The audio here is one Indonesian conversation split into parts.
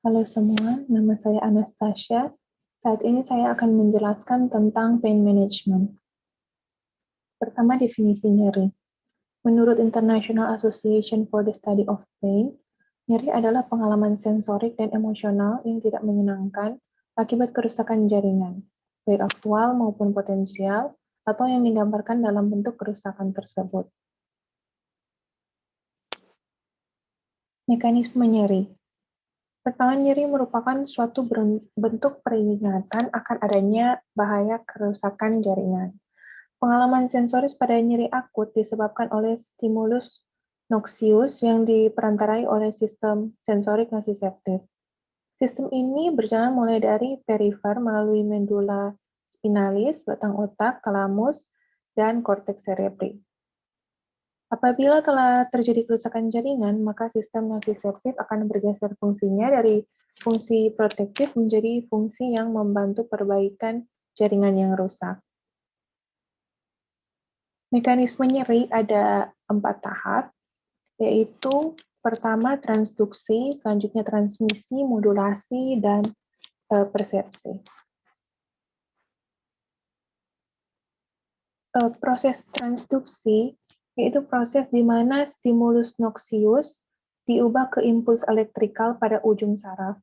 Halo semua, nama saya Anastasia. Saat ini saya akan menjelaskan tentang pain management. Pertama, definisi nyeri. Menurut International Association for the Study of Pain, nyeri adalah pengalaman sensorik dan emosional yang tidak menyenangkan akibat kerusakan jaringan, baik aktual maupun potensial, atau yang digambarkan dalam bentuk kerusakan tersebut. Mekanisme nyeri. Pertama, nyeri merupakan suatu bentuk peringatan akan adanya bahaya kerusakan jaringan. Pengalaman sensoris pada nyeri akut disebabkan oleh stimulus noxious yang diperantarai oleh sistem sensorik nosiceptif. Sistem ini berjalan mulai dari perifer melalui medula spinalis, batang otak, thalamus, dan korteks cerebri. Apabila telah terjadi kerusakan jaringan, maka sistem nosiceptif akan bergeser fungsinya dari fungsi protektif menjadi fungsi yang membantu perbaikan jaringan yang rusak. Mekanisme nyeri ada 4 tahap, yaitu pertama transduksi, selanjutnya transmisi, modulasi, dan persepsi. Proses transduksi yaitu proses di mana stimulus noxious diubah ke impuls elektrikal pada ujung saraf.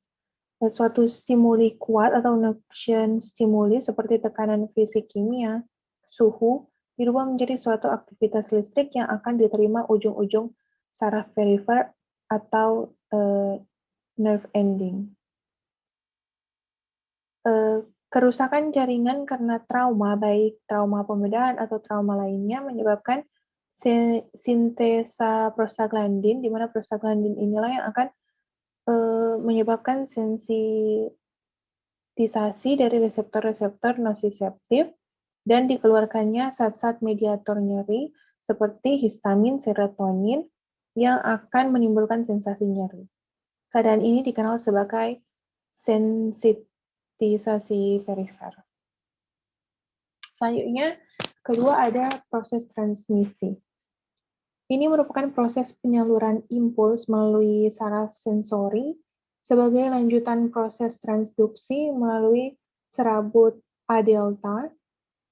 Suatu stimuli kuat atau noxious stimuli seperti tekanan fisik kimia, suhu, dirubah menjadi suatu aktivitas listrik yang akan diterima ujung-ujung saraf perifer atau nerve ending. Kerusakan jaringan karena trauma, baik trauma pembedahan atau trauma lainnya, menyebabkan sintesa prostaglandin, di mana prostaglandin inilah yang akan menyebabkan sensitisasi dari reseptor-reseptor nosiceptif dan dikeluarkannya zat-zat mediator nyeri seperti histamin, serotonin yang akan menimbulkan sensasi nyeri. Keadaan ini dikenal sebagai sensitisasi perifer. Selanjutnya, kedua ada proses transmisi. Ini merupakan proses penyaluran impuls melalui saraf sensori sebagai lanjutan proses transduksi melalui serabut A delta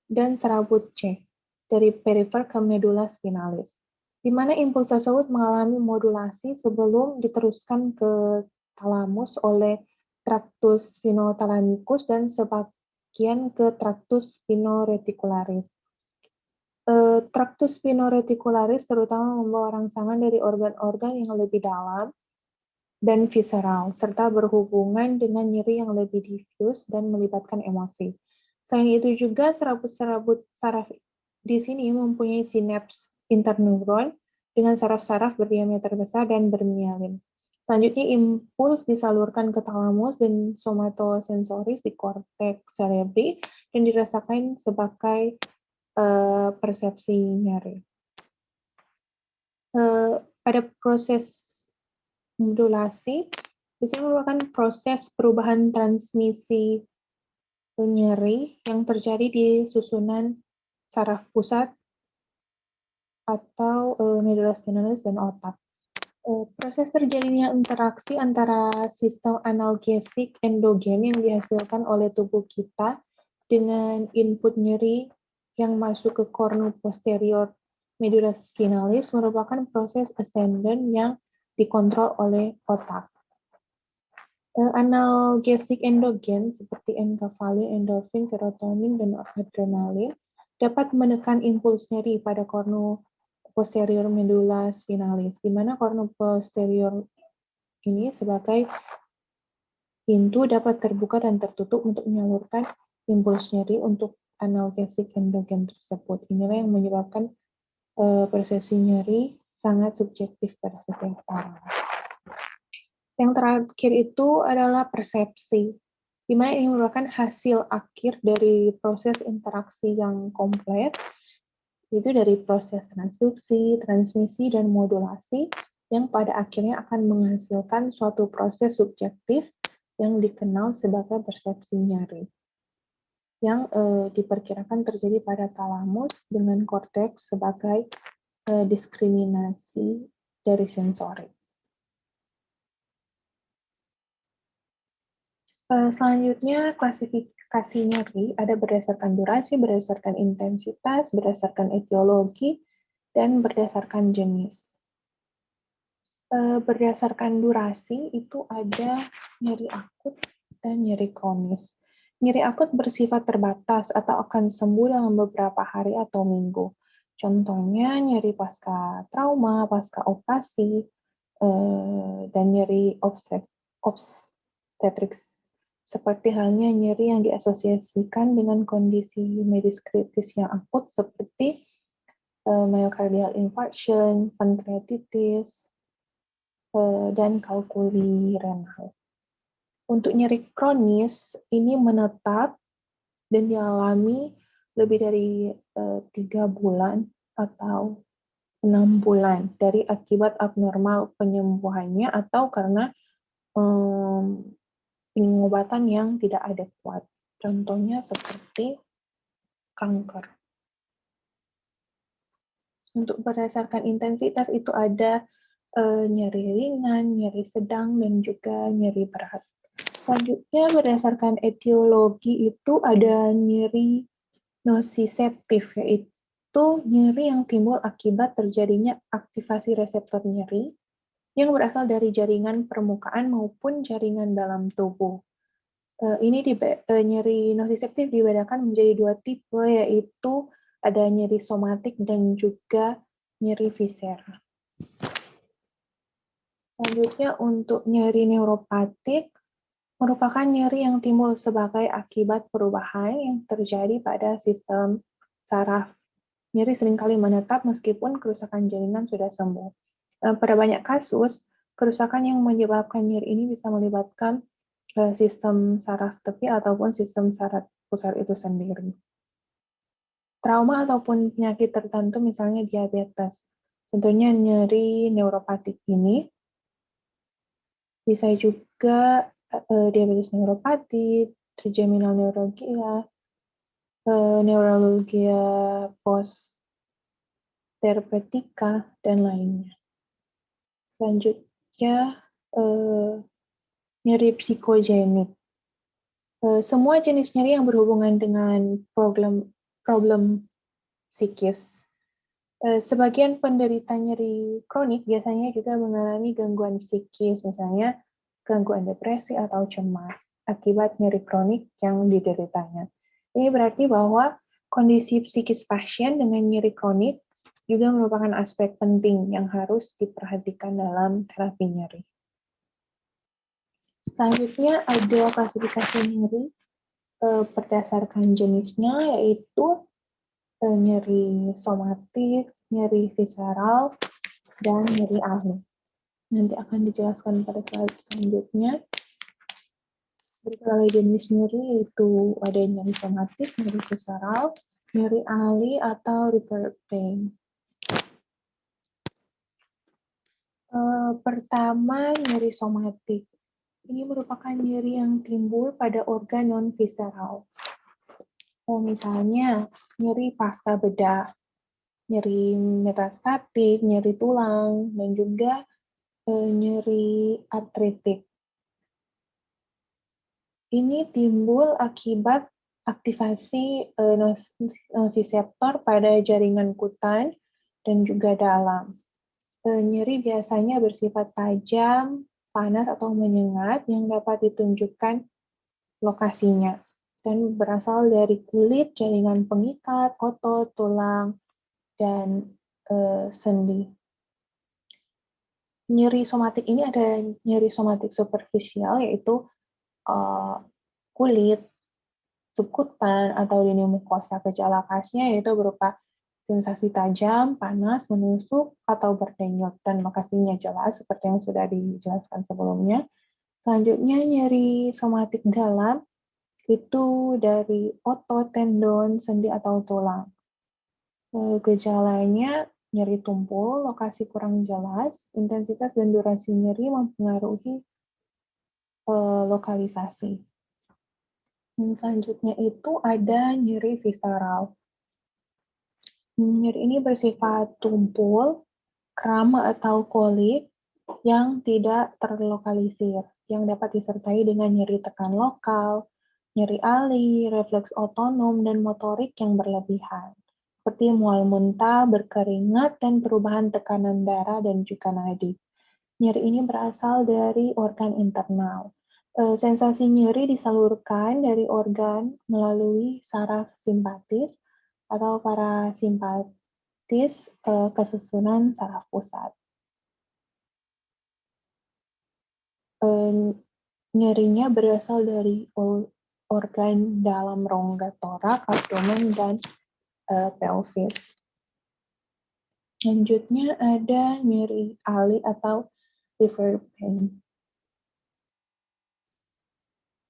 dan serabut C dari perifer ke medula spinalis, di mana impuls tersebut mengalami modulasi sebelum diteruskan ke thalamus oleh tractus spinothalamicus dan sebagian ke tractus spinoreticularis. Tractus spinoreticularis terutama membawa rangsangan dari organ-organ yang lebih dalam dan visceral, serta berhubungan dengan nyeri yang lebih diffuse dan melibatkan emosi. Selain itu juga serabut-serabut saraf di sini mempunyai sinaps interneuron dengan saraf-saraf berdiameter besar dan bermielin. Selanjutnya, impuls disalurkan ke thalamus dan somatosensoris di korteks cerebri dan dirasakan sebagai persepsi nyeri. Pada proses modulasi, biasanya merupakan proses perubahan transmisi nyeri yang terjadi di susunan saraf pusat atau medula spinalis dan otak. Proses terjadinya interaksi antara sistem analgesik endogen yang dihasilkan oleh tubuh kita dengan input nyeri yang masuk ke kornu posterior medula spinalis merupakan proses ascendant yang dikontrol oleh otak. Analgesik endogen seperti enkefalin, endorfin, serotonin, dan adrenalin dapat menekan impuls nyeri pada kornu posterior medula spinalis, di mana kornu posterior ini sebagai pintu dapat terbuka dan tertutup untuk menyalurkan impuls nyeri untuk analgesik endogen tersebut. Inilah yang menyebabkan persepsi nyeri sangat subjektif pada setiap orang. Yang terakhir itu adalah persepsi, di mana ini merupakan hasil akhir dari proses interaksi yang komplit, itu dari proses transduksi, transmisi, dan modulasi, yang pada akhirnya akan menghasilkan suatu proses subjektif yang dikenal sebagai persepsi nyeri, yang diperkirakan terjadi pada thalamus dengan korteks sebagai diskriminasi dari sensori. Selanjutnya, klasifikasi nyeri ada berdasarkan durasi, berdasarkan intensitas, berdasarkan etiologi, dan berdasarkan jenis. Berdasarkan durasi itu ada nyeri akut dan nyeri kronis. Nyeri akut bersifat terbatas atau akan sembuh dalam beberapa hari atau minggu. Contohnya nyeri pasca trauma, pasca operasi, dan nyeri obstetriks. Seperti halnya nyeri yang diasosiasikan dengan kondisi medis kritis yang akut seperti myocardial infarction, pankreatitis, dan kalkuli renal. Untuk nyeri kronis, ini menetap dan dialami lebih dari 3 bulan atau 6 bulan dari akibat abnormal penyembuhannya atau karena pengobatan yang tidak adekuat. Contohnya seperti kanker. Untuk berdasarkan intensitas itu ada nyeri ringan, nyeri sedang, dan juga nyeri berat. Selanjutnya berdasarkan etiologi itu ada nyeri nociceptif, yaitu nyeri yang timbul akibat terjadinya aktivasi reseptor nyeri yang berasal dari jaringan permukaan maupun jaringan dalam tubuh. Ini nyeri nociceptif dibedakan menjadi 2 tipe, yaitu ada nyeri somatik dan juga nyeri visceral. Selanjutnya untuk nyeri neuropatik, merupakan nyeri yang timbul sebagai akibat perubahan yang terjadi pada sistem saraf. Nyeri seringkali menetap meskipun kerusakan jaringan sudah sembuh. Pada banyak kasus, kerusakan yang menyebabkan nyeri ini bisa melibatkan sistem saraf tepi ataupun sistem saraf pusat itu sendiri. Trauma ataupun penyakit tertentu, misalnya diabetes, tentunya nyeri neuropatik ini bisa juga diabetes neuropati, trigeminal neuralgia, neuralgia post-terapeutika, dan lainnya. Selanjutnya, nyeri psikogenik. Semua jenis nyeri yang berhubungan dengan problem psikis. Sebagian penderita nyeri kronik biasanya juga mengalami gangguan psikis, misalnya gangguan depresi atau cemas akibat nyeri kronik yang dideritanya. Ini berarti bahwa kondisi psikis pasien dengan nyeri kronik juga merupakan aspek penting yang harus diperhatikan dalam terapi nyeri. Selanjutnya ada klasifikasi nyeri berdasarkan jenisnya, yaitu nyeri somatik, nyeri visceral, dan nyeri ahli. Nanti akan dijelaskan pada slide selanjutnya. Berbagai jenis nyeri yaitu ada nyeri somatik, nyeri visceral, nyeri ahli, atau recurrent pain. Pertama, nyeri somatik. Ini merupakan nyeri yang timbul pada organ non-visceral. Misalnya, nyeri pasca bedah, nyeri metastatik, nyeri tulang, dan juga nyeri artritik. Ini timbul akibat aktivasi nociceptor pada jaringan kutan dan juga dalam. Nyeri biasanya bersifat tajam, panas, atau menyengat yang dapat ditunjukkan lokasinya dan berasal dari kulit, jaringan pengikat, otot, tulang, dan sendi. Nyeri somatik ini ada nyeri somatik superficial, yaitu kulit, subkutan, atau lini mukosa. Gejala khasnya yaitu berupa sensasi tajam, panas, menusuk, atau berdenyut, dan lokasinya jelas seperti yang sudah dijelaskan sebelumnya. Selanjutnya, nyeri somatik dalam itu dari otot, tendon, sendi, atau tulang. Gejalanya nyeri tumpul, lokasi kurang jelas, intensitas dan durasi nyeri mempengaruhi lokalisasi. Selanjutnya itu ada nyeri visceral. Nyeri ini bersifat tumpul, kram atau kolik, yang tidak terlokalisir, yang dapat disertai dengan nyeri tekan lokal, nyeri ali, refleks otonom, dan motorik yang berlebihan, seperti mual muntah, berkeringat, dan perubahan tekanan darah dan juga nadi. Nyeri ini berasal dari organ internal. Sensasi nyeri disalurkan dari organ melalui saraf simpatis atau parasimpatis ke susunan saraf pusat. Nyerinya berasal dari organ dalam rongga torak, abdomen, dan pelvis. Selanjutnya ada nyeri ali atau liver pain.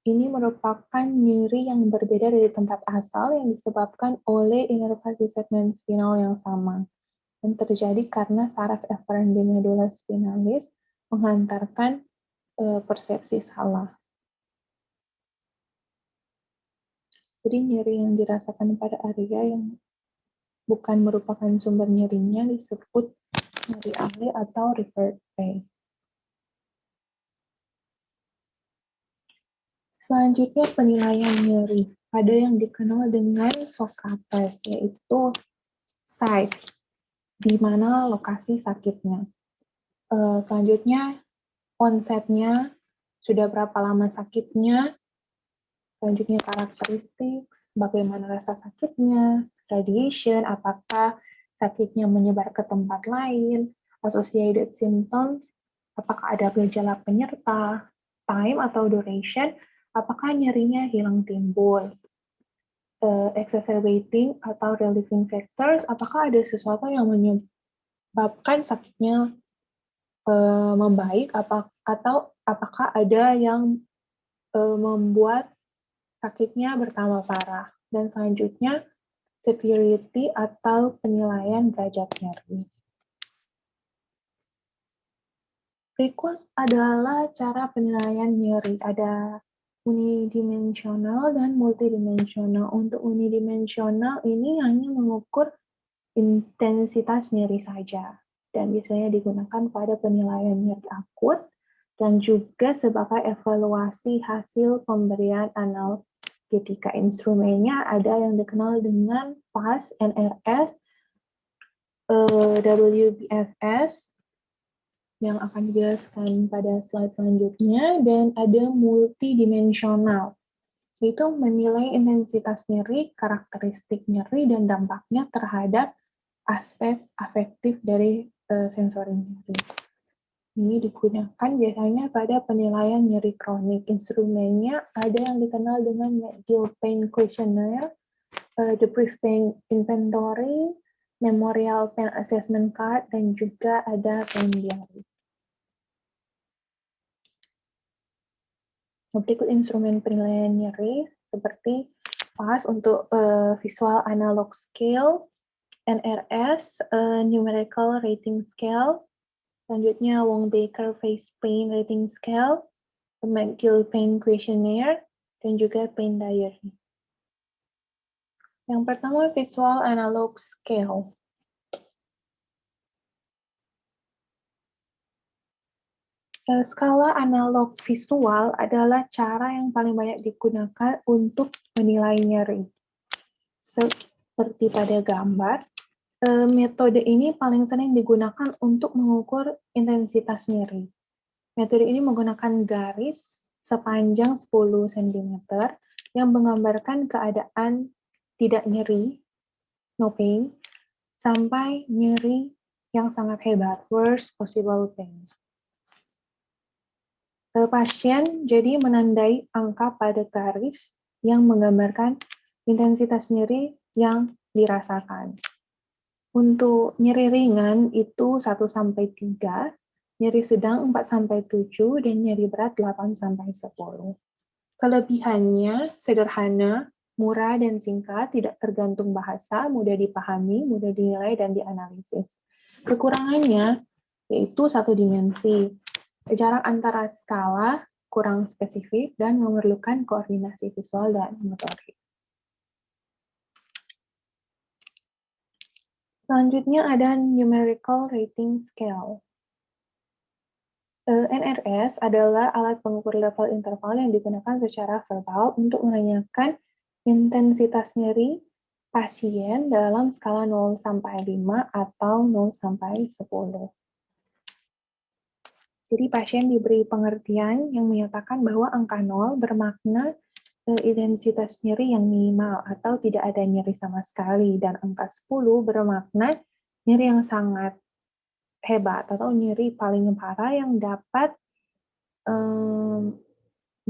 Ini merupakan nyeri yang berbeda dari tempat asal yang disebabkan oleh inervasi segmen spinal yang sama dan terjadi karena saraf eferen di medula spinalis menghantarkan persepsi salah. Jadi nyeri yang dirasakan pada area yang bukan merupakan sumber nyerinya disebut nyeri ali atau revert pain. Selanjutnya penilaian nyeri. Ada yang dikenal dengan Socrates, yaitu site, di mana lokasi sakitnya. Selanjutnya onsetnya, sudah berapa lama sakitnya, selanjutnya karakteristik, bagaimana rasa sakitnya, radiation, apakah sakitnya menyebar ke tempat lain, associated symptoms, apakah ada gejala penyerta, time atau duration, apakah nyerinya hilang timbul, exacerbating atau relieving factors, apakah ada sesuatu yang menyebabkan sakitnya membaik, atau apakah ada yang membuat sakitnya bertambah parah. Dan selanjutnya, severity atau penilaian derajat nyeri. Berikut adalah cara penilaian nyeri. Ada unidimensional dan multidimensional. Untuk unidimensional ini hanya mengukur intensitas nyeri saja dan biasanya digunakan pada penilaian nyeri akut dan juga sebagai evaluasi hasil pemberian analgetika. Instrumennya ada yang dikenal dengan PAS, NRS, WBFS, yang akan dijelaskan pada slide selanjutnya, dan ada multidimensional, yaitu menilai intensitas nyeri, karakteristik nyeri, dan dampaknya terhadap aspek afektif dari sensori nyeri. Ini digunakan biasanya pada penilaian nyeri kronik. Instrumennya ada yang dikenal dengan McGill Pain Questionnaire, the Brief Pain Inventory, Memorial Pain Assessment Card, dan juga ada Pain Diary. Berikut instrumen penilaian nyeri seperti PAS untuk Visual Analog Scale, NRS, Numerical Rating Scale, selanjutnya Wong-Baker Face Pain Rating Scale, McGill Pain Questionnaire, dan juga Pain Diary. Yang pertama, Visual Analog Scale. Skala analog visual adalah cara yang paling banyak digunakan untuk menilai nyeri. Seperti pada gambar, metode ini paling sering digunakan untuk mengukur intensitas nyeri. Metode ini menggunakan garis sepanjang 10 cm yang menggambarkan keadaan tidak nyeri, no pain, sampai nyeri yang sangat hebat, worst possible pain. Pasien jadi menandai angka pada garis yang menggambarkan intensitas nyeri yang dirasakan. Untuk nyeri ringan itu 1-3, nyeri sedang 4-7, dan nyeri berat 8-10. Kelebihannya sederhana, murah, dan singkat, tidak tergantung bahasa, mudah dipahami, mudah dinilai, dan dianalisis. Kekurangannya yaitu satu dimensi. Jarak antara skala kurang spesifik dan memerlukan koordinasi visual dan motorik. Selanjutnya ada Numerical Rating Scale. NRS adalah alat pengukur level interval yang digunakan secara verbal untuk menanyakan intensitas nyeri pasien dalam skala 0 sampai 5 atau 0 sampai 10. Jadi pasien diberi pengertian yang menyatakan bahwa angka 0 bermakna intensitas nyeri yang minimal atau tidak ada nyeri sama sekali, dan angka 10 bermakna nyeri yang sangat hebat atau nyeri paling parah yang dapat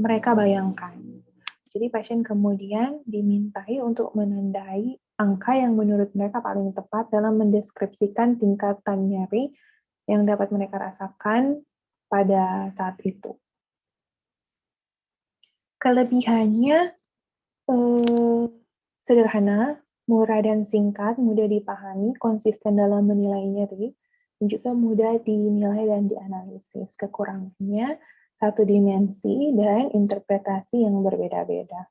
mereka bayangkan. Jadi pasien kemudian dimintai untuk menandai angka yang menurut mereka paling tepat dalam mendeskripsikan tingkatan nyeri yang dapat mereka rasakan pada saat itu. Kelebihannya sederhana, murah dan singkat, mudah dipahami, konsisten dalam menilai nyeri, dan juga mudah dinilai dan dianalisis. Kekurangannya satu dimensi dan interpretasi yang berbeda-beda.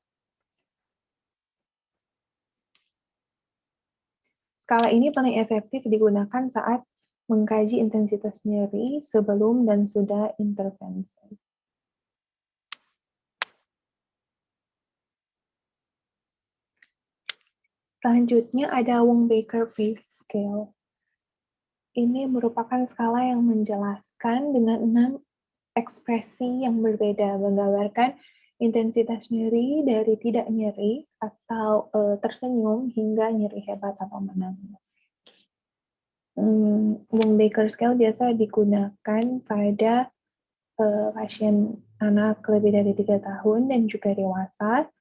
Skala ini paling efektif digunakan saat mengkaji intensitas nyeri sebelum dan sudah intervensi. Selanjutnya ada Wong-Baker Fifth Scale. Ini merupakan skala yang menjelaskan dengan 6 ekspresi yang berbeda, menggambarkan intensitas nyeri dari tidak nyeri atau tersenyum hingga nyeri hebat atau menangis. Wong-Baker Scale biasa digunakan pada pasien anak lebih dari 3 tahun dan juga dewasa.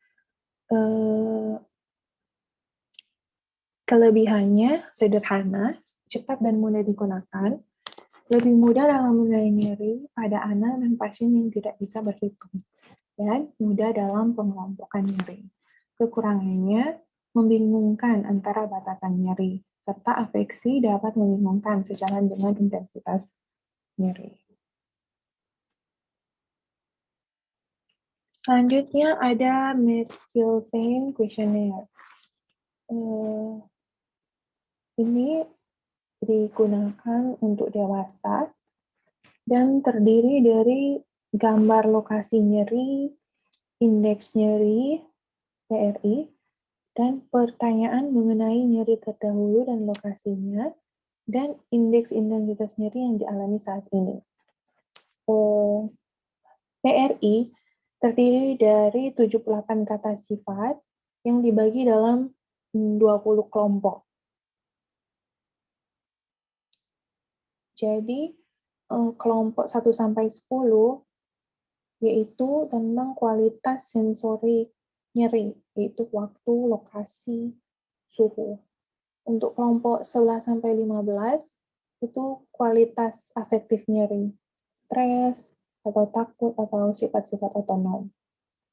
Kelebihannya sederhana, cepat dan mudah digunakan, lebih mudah dalam menilai nyeri pada anak dan pasien yang tidak bisa berhitung, dan mudah dalam pengelompokan nyeri. Kekurangannya membingungkan antara batasan nyeri, serta afeksi dapat membingungkan sejalan dengan intensitas nyeri. Selanjutnya ada McIlvaine Questionnaire. Ini digunakan untuk dewasa dan terdiri dari gambar lokasi nyeri, indeks nyeri, PRI, dan pertanyaan mengenai nyeri terdahulu dan lokasinya, dan indeks intensitas nyeri yang dialami saat ini. PRI terdiri dari 78 kata sifat yang dibagi dalam 20 kelompok. Jadi, kelompok 1 sampai 10 yaitu tentang kualitas sensori nyeri, yaitu waktu, lokasi, suhu. Untuk kelompok 11 sampai 15 itu kualitas afektif nyeri, stres, atau takut, atau sifat-sifat otonom.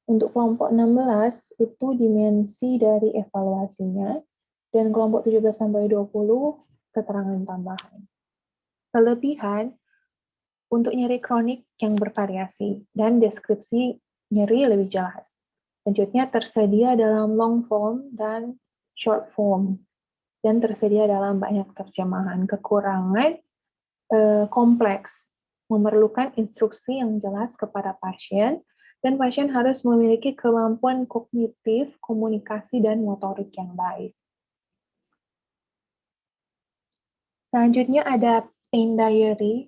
Untuk kelompok 16 itu dimensi dari evaluasinya, dan kelompok 17 sampai 20 keterangan tambahan. Kelebihan untuk nyeri kronik yang bervariasi dan deskripsi nyeri lebih jelas. Selanjutnya tersedia dalam long form dan short form dan tersedia dalam banyak terjemahan. Kekurangan kompleks, memerlukan instruksi yang jelas kepada pasien, dan pasien harus memiliki kemampuan kognitif, komunikasi, dan motorik yang baik. Selanjutnya ada pain diary,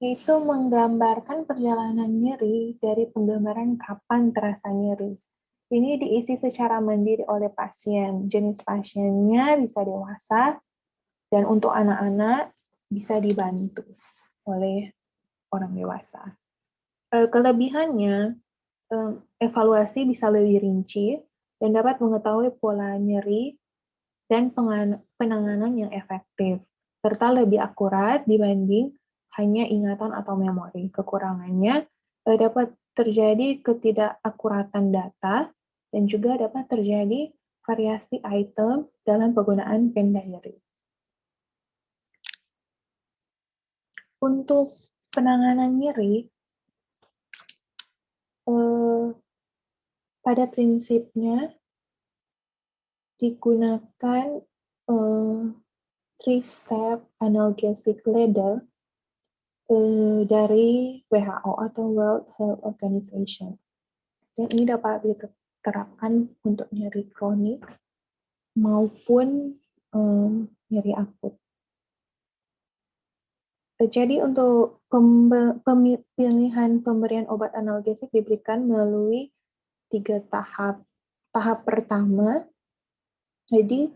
yaitu menggambarkan perjalanan nyeri dari penggambaran kapan terasa nyeri. Ini diisi secara mandiri oleh pasien. Jenis pasiennya bisa dewasa, dan untuk anak-anak bisa dibantu oleh orang dewasa. Kelebihannya, evaluasi bisa lebih rinci dan dapat mengetahui pola nyeri dan penanganan yang efektif, serta lebih akurat dibanding hanya ingatan atau memori. Kekurangannya dapat terjadi ketidakakuratan data dan juga dapat terjadi variasi item dalam penggunaan pain diary. Untuk penanganan nyeri, pada prinsipnya digunakan 3-step analgesic ladder, dari WHO atau World Health Organization. Dan ini dapat diterapkan untuk nyeri kronik maupun nyeri akut. Jadi untuk pemilihan pemberian obat analgesik diberikan melalui 3 tahap. Tahap pertama, jadi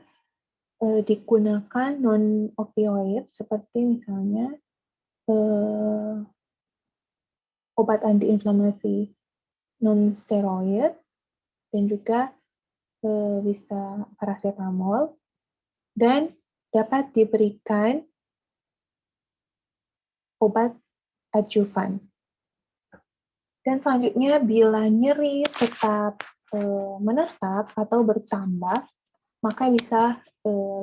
digunakan non-opioid seperti misalnya obat antiinflamasi non-steroid dan juga bisa paracetamol, dan dapat diberikan obat adjuvan. Dan selanjutnya, bila nyeri tetap menetap atau bertambah, maka bisa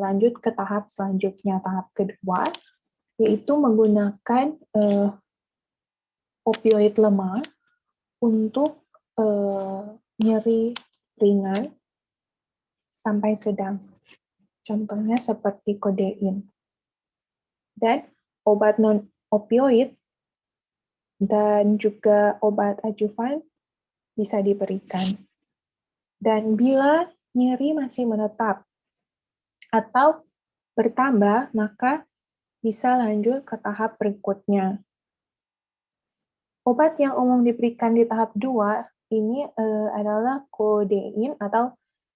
lanjut ke tahap selanjutnya, tahap kedua, yaitu menggunakan opioid lemah untuk nyeri ringan sampai sedang. Contohnya seperti kodein. Dan obat non-opioid dan juga obat adjuvan bisa diberikan. Dan bila nyeri masih menetap atau bertambah, maka bisa lanjut ke tahap berikutnya. Obat yang umum diberikan di tahap 2 ini adalah kodein atau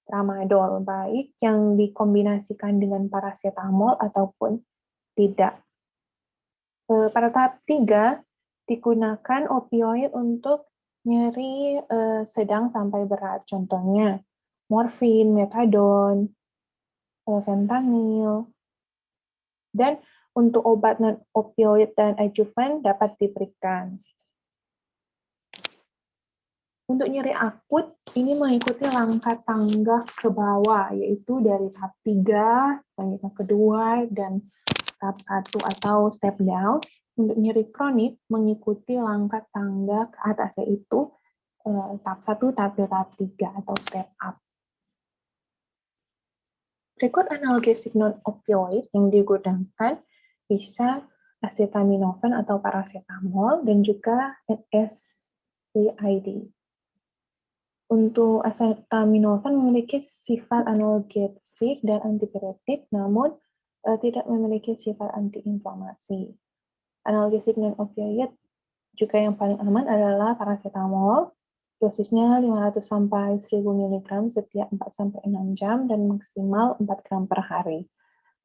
tramadol, baik yang dikombinasikan dengan paracetamol ataupun tidak. Pada tahap 3, digunakan opioid untuk nyeri sedang sampai berat. Contohnya, morfin, metadon, fentanyl. Dan untuk obat non-opioid dan adjuvan dapat diberikan. Untuk nyeri akut, ini mengikuti langkah tangga ke bawah, yaitu dari tahap 3, lanjut kedua, dan tahap 1 atau step down. Untuk nyeri kronik, mengikuti langkah tangga ke atas, yaitu tahap 1, tahap 2, tahap 3, atau step up. Berikut analgesik non-opioid yang digunakan bisa acetaminophen atau paracetamol, dan juga NSAID. Untuk acetaminophen memiliki sifat analgesik dan antipiretik, namun tidak memiliki sifat antiinflamasi. Analgesik non-opioid juga yang paling aman adalah paracetamol. Dosisnya 500 sampai 1000 mg setiap 4-6 jam dan maksimal 4 gram per hari.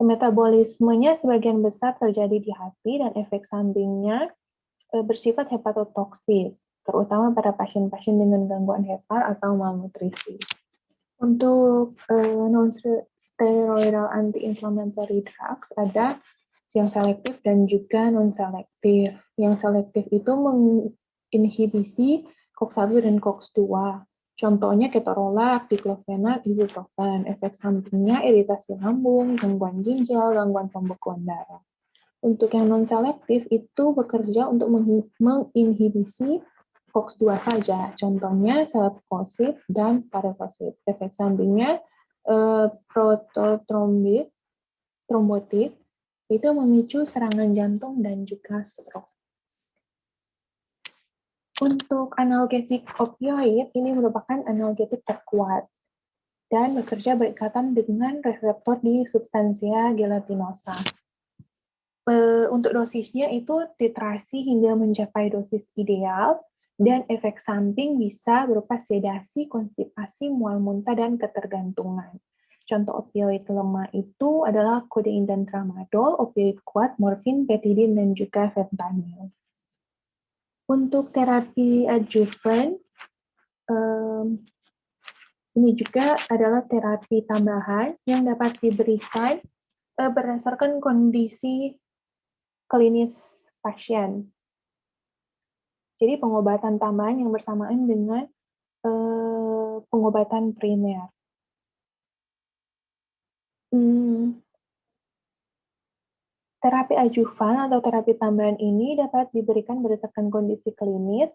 Metabolismenya sebagian besar terjadi di hati dan efek sampingnya bersifat hepatotoksis, terutama pada pasien-pasien dengan gangguan hepar atau malnutrisi. Untuk non-steroidal anti-inflammatory drugs ada yang selektif dan juga non-selektif. Yang selektif itu menginhibisi COX-1 dan COX-2. Contohnya ketorolac, diklofenak, ibuprofen. Efek sampingnya iritasi lambung, gangguan ginjal, gangguan pembekuan darah. Untuk yang non-selektif itu bekerja untuk menginhibisi COX-2 saja, contohnya celecoxib dan parecoxib. Efek sampingnya prototrombotit itu memicu serangan jantung dan juga stroke. Untuk analgesik opioid, ini merupakan analgesik terkuat dan bekerja berikatan dengan reseptor di substansia gelatinosa. Untuk dosisnya itu titrasi hingga mencapai dosis ideal, dan efek samping bisa berupa sedasi, konstipasi, mual muntah, dan ketergantungan. Contoh opioid lemah itu adalah kodein dan tramadol, opioid kuat, morfin, petidin, dan juga fentanyl. Untuk terapi adjuvan, ini juga adalah terapi tambahan yang dapat diberikan berdasarkan kondisi klinis pasien. Jadi pengobatan tambahan yang bersamaan dengan pengobatan primer. Terapi adjuvan atau terapi tambahan ini dapat diberikan berdasarkan kondisi klinis,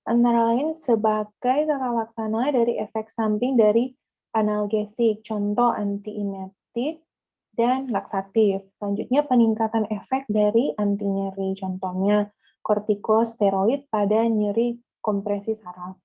antara lain sebagai tata laksana dari efek samping dari analgesik, contoh antiemetik dan laksatif. Selanjutnya peningkatan efek dari anti nyeri, contohnya kortikosteroid pada nyeri kompresi saraf.